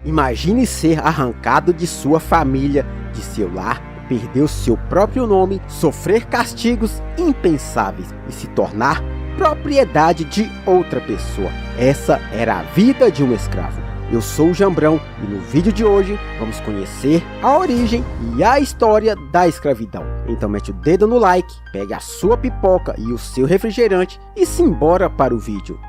Imagine ser arrancado de sua família, de seu lar, perder o seu próprio nome, sofrer castigos impensáveis e se tornar propriedade de outra pessoa. Essa era a vida de um escravo. Eu sou o Jambrão e no vídeo de hoje vamos conhecer a origem e a história da escravidão. Então mete o dedo no like, pegue a sua pipoca e o seu refrigerante e simbora para o vídeo.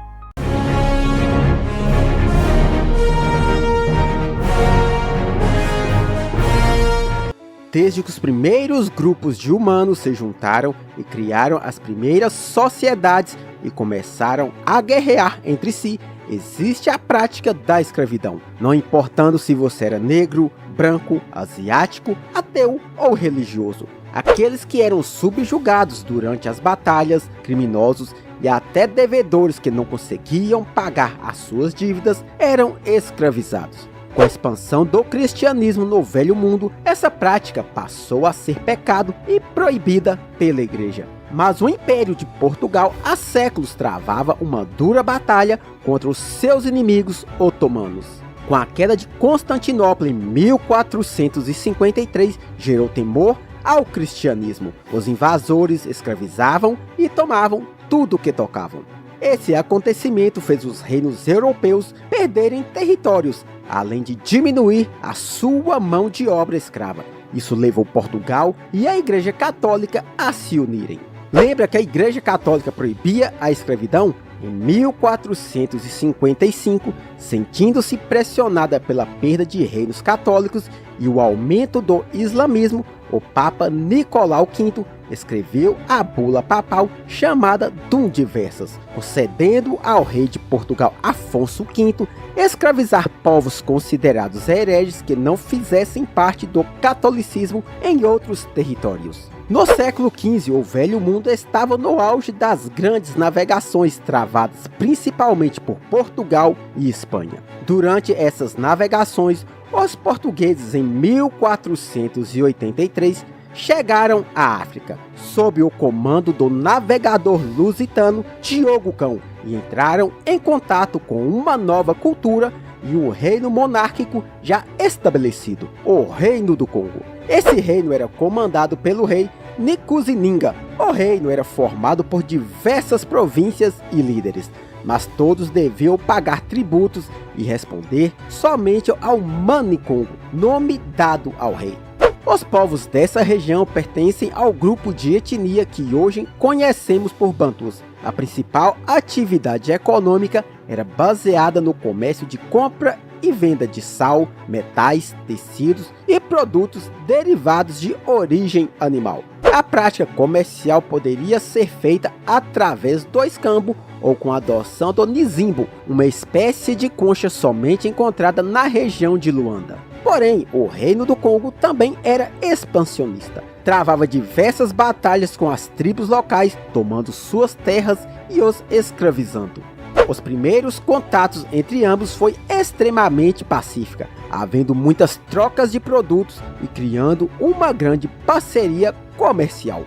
Desde que os primeiros grupos de humanos se juntaram e criaram as primeiras sociedades e começaram a guerrear entre si, existe a prática da escravidão. Não importando se você era negro, branco, asiático, ateu ou religioso. Aqueles que eram subjugados durante as batalhas, criminosos e até devedores que não conseguiam pagar as suas dívidas eram escravizados. Com a expansão do cristianismo no Velho Mundo, essa prática passou a ser pecado e proibida pela igreja. Mas o Império de Portugal há séculos travava uma dura batalha contra os seus inimigos otomanos. Com a queda de Constantinopla em 1453, gerou temor ao cristianismo. Os invasores escravizavam e tomavam tudo o que tocavam. Esse acontecimento fez os reinos europeus perderem territórios, além de diminuir a sua mão de obra escrava. Isso levou Portugal e a Igreja Católica a se unirem. Lembra que a Igreja Católica proibia a escravidão? Em 1455, sentindo-se pressionada pela perda de reinos católicos e o aumento do islamismo, o Papa Nicolau V escreveu a bula papal chamada Dum Diversas, concedendo ao rei de Portugal Afonso V escravizar povos considerados hereges que não fizessem parte do catolicismo em outros territórios. No século XV, o Velho Mundo estava no auge das grandes navegações travadas principalmente por Portugal e Espanha. Durante essas navegações, os portugueses em 1483 chegaram à África, sob o comando do navegador lusitano Diogo Cão, e entraram em contato com uma nova cultura e um reino monárquico já estabelecido, o Reino do Congo. Esse reino era comandado pelo rei Nkuzininga. O reino era formado por diversas províncias e líderes, mas todos deviam pagar tributos e responder somente ao Mani Congo, nome dado ao rei. Os povos dessa região pertencem ao grupo de etnia que hoje conhecemos por Bantus. A principal atividade econômica era baseada no comércio de compra e venda de sal, metais, tecidos e produtos derivados de origem animal. A prática comercial poderia ser feita através do escambo ou com a adoção do nizimbo, uma espécie de concha somente encontrada na região de Luanda. Porém, o Reino do Congo também era expansionista. Travava diversas batalhas com as tribos locais, tomando suas terras e os escravizando. Os primeiros contatos entre ambos foi extremamente pacífica, havendo muitas trocas de produtos e criando uma grande parceria comercial.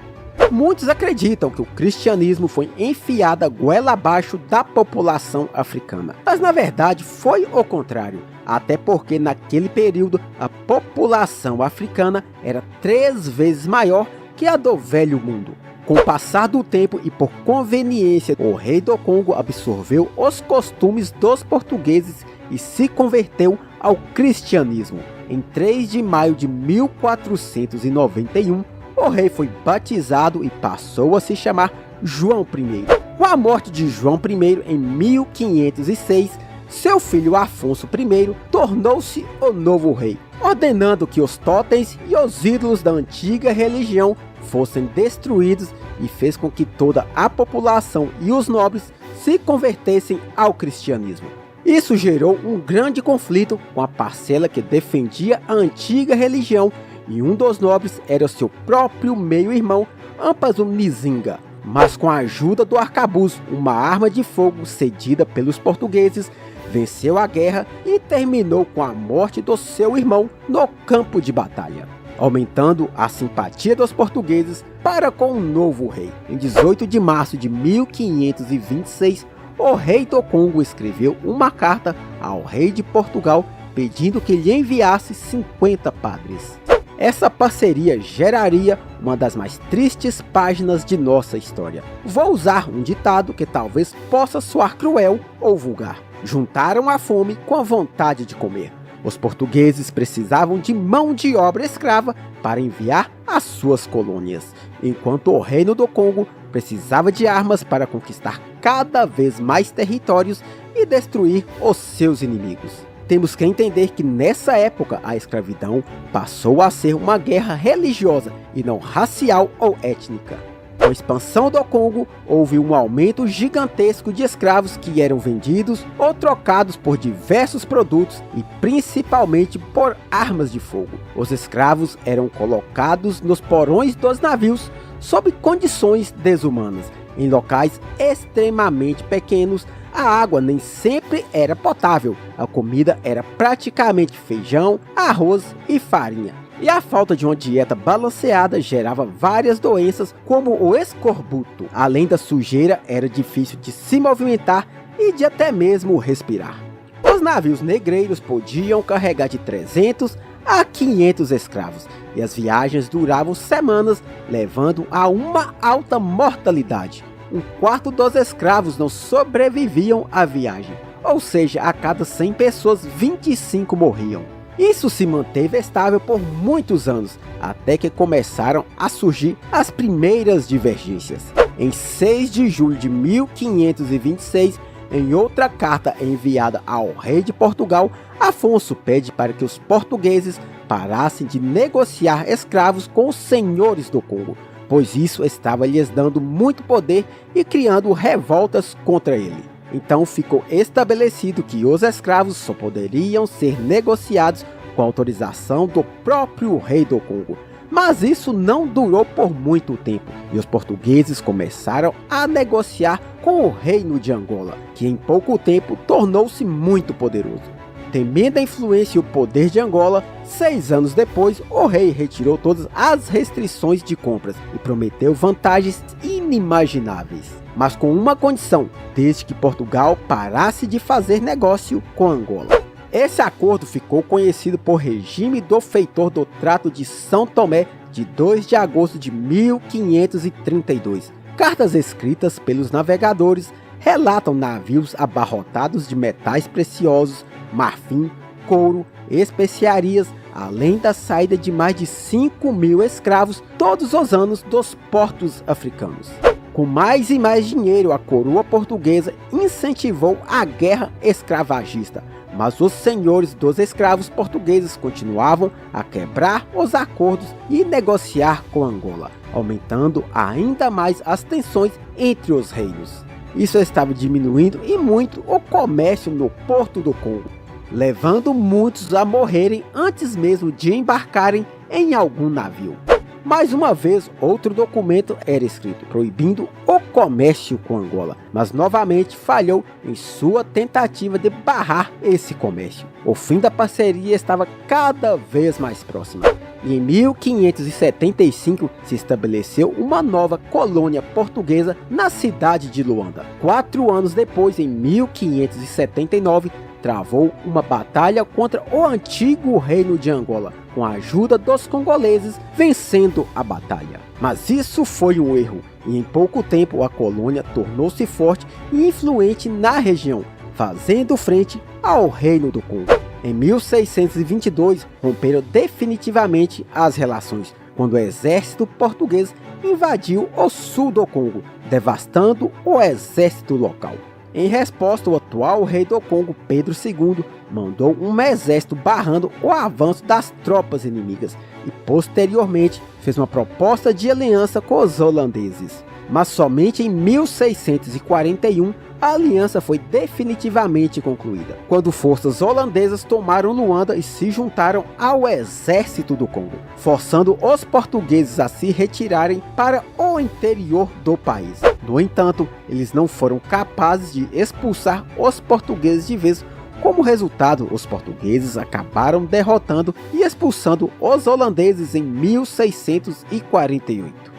Muitos acreditam que o cristianismo foi enfiado a goela abaixo da população africana, mas na verdade foi o contrário, até porque naquele período a população africana era 3 vezes maior que a do Velho Mundo. Com o passar do tempo e por conveniência, o rei do Congo absorveu os costumes dos portugueses e se converteu ao cristianismo. Em 3 de maio de 1491, o rei foi batizado e passou a se chamar João I. Com a morte de João I em 1506, seu filho Afonso I tornou-se o novo rei, ordenando que os totens e os ídolos da antiga religião fossem destruídos e fez com que toda a população e os nobres se convertessem ao cristianismo. Isso gerou um grande conflito com a parcela que defendia a antiga religião e um dos nobres era seu próprio meio-irmão Ampazu Nzinga. Mas com a ajuda do arcabuz, uma arma de fogo cedida pelos portugueses, venceu a guerra e terminou com a morte do seu irmão no campo de batalha, aumentando a simpatia dos portugueses para com o novo rei. Em 18 de março de 1526, o rei do Congo escreveu uma carta ao rei de Portugal pedindo que lhe enviasse 50 padres. Essa parceria geraria uma das mais tristes páginas de nossa história. Vou usar um ditado que talvez possa soar cruel ou vulgar. Juntaram a fome com a vontade de comer. Os portugueses precisavam de mão de obra escrava para enviar às suas colônias, enquanto o Reino do Congo precisava de armas para conquistar cada vez mais territórios e destruir os seus inimigos. Temos que entender que nessa época a escravidão passou a ser uma guerra religiosa e não racial ou étnica. Com a expansão do Congo, houve um aumento gigantesco de escravos que eram vendidos ou trocados por diversos produtos e principalmente por armas de fogo. Os escravos eram colocados nos porões dos navios sob condições desumanas, em locais extremamente pequenos. A água nem sempre era potável, a comida era praticamente feijão, arroz e farinha. E a falta de uma dieta balanceada gerava várias doenças como o escorbuto. Além da sujeira, era difícil de se movimentar e de até mesmo respirar. Os navios negreiros podiam carregar de 300 a 500 escravos, e as viagens duravam semanas, levando a uma alta mortalidade. Um quarto dos escravos não sobreviviam à viagem, ou seja, a cada 100 pessoas, 25 morriam. Isso se manteve estável por muitos anos, até que começaram a surgir as primeiras divergências. Em 6 de julho de 1526, em outra carta enviada ao rei de Portugal, Afonso pede para que os portugueses parassem de negociar escravos com os senhores do Congo, pois isso estava lhes dando muito poder e criando revoltas contra ele. Então ficou estabelecido que os escravos só poderiam ser negociados com autorização do próprio rei do Congo. Mas isso não durou por muito tempo, e os portugueses começaram a negociar com o reino de Angola, que em pouco tempo tornou-se muito poderoso. Temendo a influência e o poder de Angola, 6 anos depois, o rei retirou todas as restrições de compras e prometeu vantagens inimagináveis. Mas com uma condição, desde que Portugal parasse de fazer negócio com Angola. Esse acordo ficou conhecido por Regime do Feitor do Trato de São Tomé, de 2 de agosto de 1532. Cartas escritas pelos navegadores relatam navios abarrotados de metais preciosos, marfim, couro, especiarias, além da saída de mais de 5.000 escravos todos os anos dos portos africanos. Com mais e mais dinheiro, a coroa portuguesa incentivou a guerra escravagista, mas os senhores dos escravos portugueses continuavam a quebrar os acordos e negociar com Angola, aumentando ainda mais as tensões entre os reinos. Isso estava diminuindo e muito o comércio no Porto do Congo, levando muitos a morrerem antes mesmo de embarcarem em algum navio. Mais uma vez, outro documento era escrito, proibindo o comércio com Angola, mas novamente falhou em sua tentativa de barrar esse comércio. O fim da parceria estava cada vez mais próximo. E em 1575 se estabeleceu uma nova colônia portuguesa na cidade de Luanda. 4 anos depois, em 1579, travou uma batalha contra o antigo reino de Angola, com a ajuda dos congoleses, vencendo a batalha. Mas isso foi um erro, e em pouco tempo a colônia tornou-se forte e influente na região, fazendo frente ao reino do Congo. Em 1622, romperam definitivamente as relações, quando o exército português invadiu o sul do Congo, devastando o exército local. Em resposta, o atual rei do Congo, Pedro II, mandou um exército barrando o avanço das tropas inimigas e, posteriormente, fez uma proposta de aliança com os holandeses. Mas somente em 1641 a aliança foi definitivamente concluída, quando forças holandesas tomaram Luanda e se juntaram ao exército do Congo, forçando os portugueses a se retirarem para o interior do país. No entanto, eles não foram capazes de expulsar os portugueses de vez. Como resultado, os portugueses acabaram derrotando e expulsando os holandeses em 1648.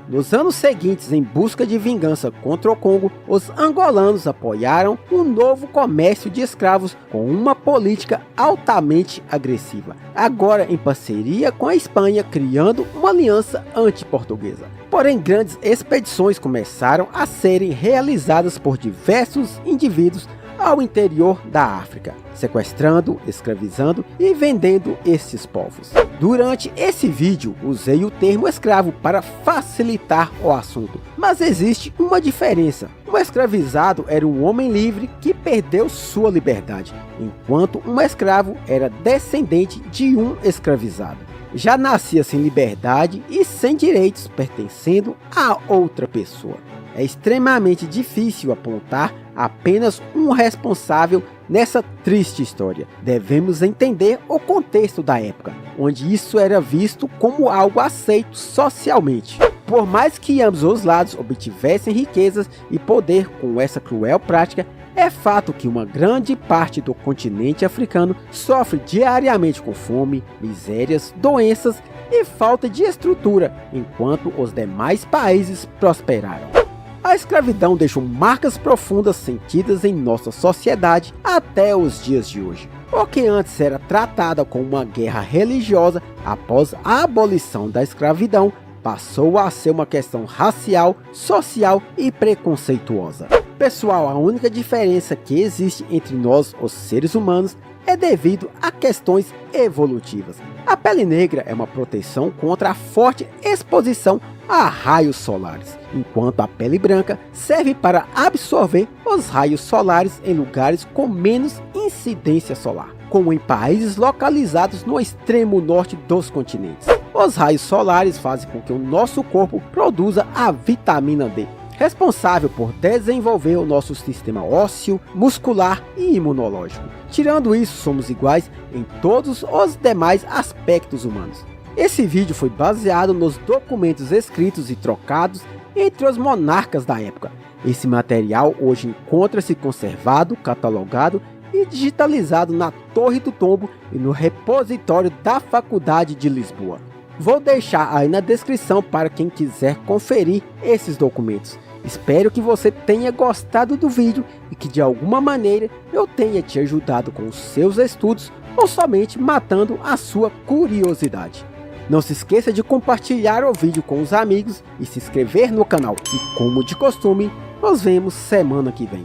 Nos anos seguintes, em busca de vingança contra o Congo, os angolanos apoiaram um novo comércio de escravos com uma política altamente agressiva, agora em parceria com a Espanha, criando uma aliança anti-portuguesa. Porém, grandes expedições começaram a serem realizadas por diversos indivíduos ao interior da África, sequestrando, escravizando e vendendo estes povos. Durante esse vídeo, usei o termo escravo para facilitar o assunto, mas existe uma diferença. Um escravizado era um homem livre que perdeu sua liberdade, enquanto um escravo era descendente de um escravizado. Já nascia sem liberdade e sem direitos, pertencendo a outra pessoa. É extremamente difícil apontar apenas um responsável nessa triste história. Devemos entender o contexto da época, onde isso era visto como algo aceito socialmente. Por mais que ambos os lados obtivessem riquezas e poder com essa cruel prática, é fato que uma grande parte do continente africano sofre diariamente com fome, misérias, doenças e falta de estrutura, enquanto os demais países prosperaram. A escravidão deixou marcas profundas sentidas em nossa sociedade até os dias de hoje. O que antes era tratada como uma guerra religiosa, após a abolição da escravidão, passou a ser uma questão racial, social e preconceituosa. Pessoal, a única diferença que existe entre nós, os seres humanos, é devido a questões evolutivas. A pele negra é uma proteção contra a forte exposição a raios solares, enquanto a pele branca serve para absorver os raios solares em lugares com menos incidência solar, como em países localizados no extremo norte dos continentes. Os raios solares fazem com que o nosso corpo produza a vitamina D, responsável por desenvolver o nosso sistema ósseo, muscular e imunológico. Tirando isso, somos iguais em todos os demais aspectos humanos. Esse vídeo foi baseado nos documentos escritos e trocados entre os monarcas da época. Esse material hoje encontra-se conservado, catalogado e digitalizado na Torre do Tombo e no repositório da Faculdade de Lisboa. Vou deixar aí na descrição para quem quiser conferir esses documentos. Espero que você tenha gostado do vídeo e que de alguma maneira eu tenha te ajudado com os seus estudos ou somente matando a sua curiosidade. Não se esqueça de compartilhar o vídeo com os amigos e se inscrever no canal. E como de costume, nos vemos semana que vem.